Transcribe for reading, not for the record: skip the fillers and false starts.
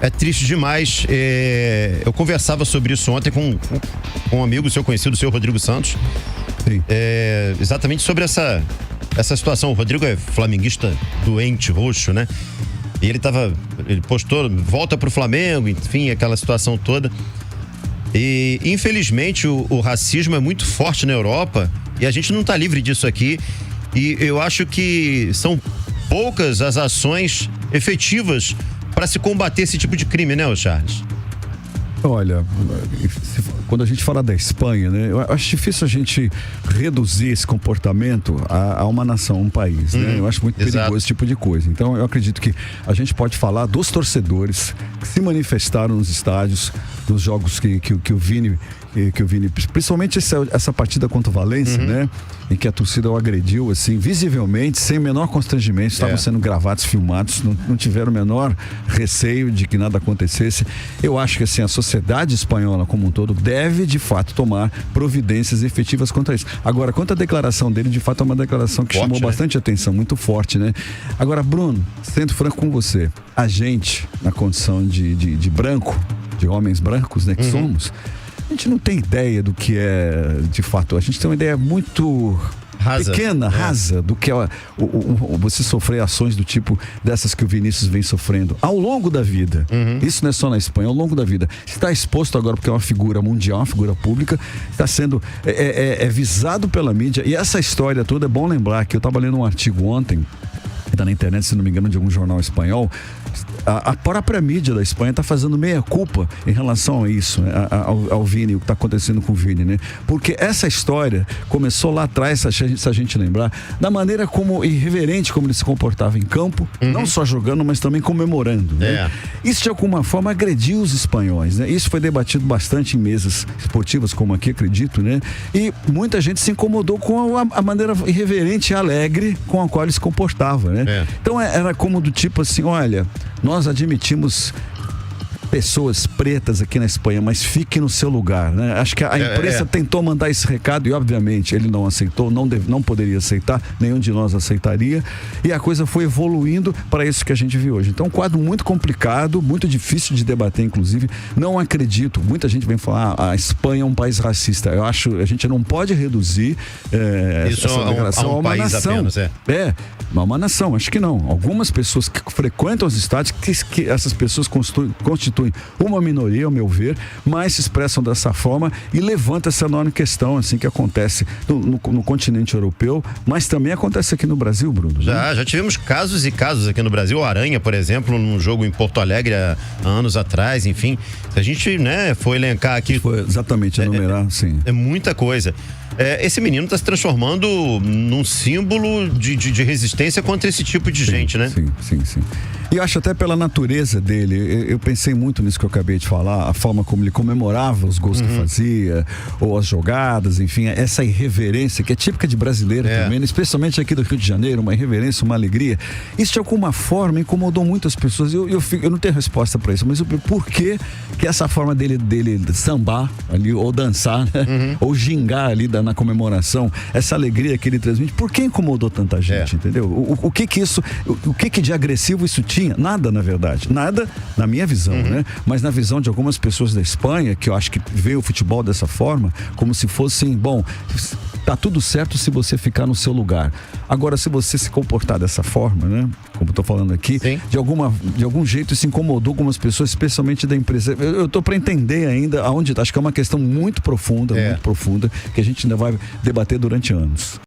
É triste demais. Eu conversava sobre isso ontem com um amigo seu conhecido, o senhor Rodrigo Santos. Sim. Exatamente sobre essa situação. O Rodrigo é flamenguista doente, roxo, né? E ele postou, volta pro Flamengo, enfim, aquela situação toda. E, infelizmente, o racismo é muito forte na Europa e a gente não tá livre disso aqui. E eu acho que são poucas as ações efetivas para se combater esse tipo de crime, né, Charles? Olha, quando a gente fala da Espanha, né, eu acho difícil a gente reduzir esse comportamento a uma nação, um país, né? Eu acho muito perigoso esse tipo de coisa. Então, eu acredito que a gente pode falar dos torcedores que se manifestaram nos estádios, nos jogos que o Vini, principalmente essa partida contra o Valência, né? Em que a torcida o agrediu, assim, visivelmente, sem o menor constrangimento, estavam sendo gravados, filmados, não tiveram o menor receio de que nada acontecesse. Eu acho que, assim, a sociedade espanhola como um todo deve, de fato, tomar providências efetivas contra isso. Agora, quanto à declaração dele, de fato, é uma declaração que forte, chamou bastante atenção, muito forte, né? Agora, Bruno, sendo franco com você, a gente, na condição de branco, de homens brancos, né, que somos, a gente não tem ideia do que é, de fato, a gente tem uma ideia muito pequena, rasa, do que é você sofrer ações do tipo dessas que o Vinícius vem sofrendo ao longo da vida. Isso não é só na Espanha, ao longo da vida. Está exposto agora porque é uma figura mundial, uma figura pública, está sendo visado pela mídia. E essa história toda, é bom lembrar que eu estava lendo um artigo ontem, que está na internet, se não me engano, de algum jornal espanhol. A própria mídia da Espanha está fazendo meia-culpa em relação a isso, né? ao Vini, o que está acontecendo com o Vini, né? Porque essa história começou lá atrás, se a gente lembrar, da maneira irreverente como ele se comportava em campo, não só jogando, mas também comemorando, né? Isso de alguma forma agrediu os espanhóis, né? Isso foi debatido bastante em mesas esportivas, como aqui, acredito, né? E muita gente se incomodou com a maneira irreverente e alegre com a qual ele se comportava, né? Então era como do tipo assim, olha, nós admitimos pessoas pretas aqui na Espanha, mas fique no seu lugar, né? Acho que a imprensa tentou mandar esse recado e, obviamente, ele não aceitou, não poderia aceitar, nenhum de nós aceitaria, e a coisa foi evoluindo para isso que a gente viu hoje. Então, um quadro muito complicado, muito difícil de debater, inclusive. Não acredito, muita gente vem falar, a Espanha é um país racista. Eu acho, a gente não pode reduzir isso essa declaração a uma nação. Apenas, uma nação, acho que não. Algumas pessoas que frequentam os estádios, que essas pessoas constituem uma minoria, ao meu ver, mas se expressam dessa forma e levanta essa enorme questão, assim, que acontece no continente europeu, mas também acontece aqui no Brasil, Bruno. Já tivemos casos e casos aqui no Brasil. O Aranha, por exemplo, num jogo em Porto Alegre há anos atrás, enfim. Se a gente, for elencar aqui... Foi exatamente, enumerar, sim. É muita coisa. Esse menino está se transformando num símbolo de resistência contra esse tipo de gente, né? Sim. E eu acho até pela natureza dele, eu pensei muito nisso que eu acabei de falar, a forma como ele comemorava os gols que fazia, ou as jogadas, enfim, essa irreverência que é típica de brasileiro também, especialmente aqui do Rio de Janeiro, uma irreverência, uma alegria. Isso de alguma forma incomodou muitas pessoas. Eu não tenho resposta para isso, mas por que essa forma dele sambar ali, ou dançar, né? Ou gingar ali na comemoração, essa alegria que ele transmite, por que incomodou tanta gente, entendeu? O que de agressivo isso tinha? Nada, na verdade. Nada, na minha visão, né? Mas na visão de algumas pessoas da Espanha, que eu acho que vê o futebol dessa forma, como se fossem, tá tudo certo se você ficar no seu lugar. Agora, se você se comportar dessa forma, né? Como eu tô falando aqui, de algum jeito isso incomodou algumas pessoas, especialmente da empresa. Eu tô para entender ainda aonde tá. Acho que é uma questão muito profunda, que a gente ainda vai debater durante anos.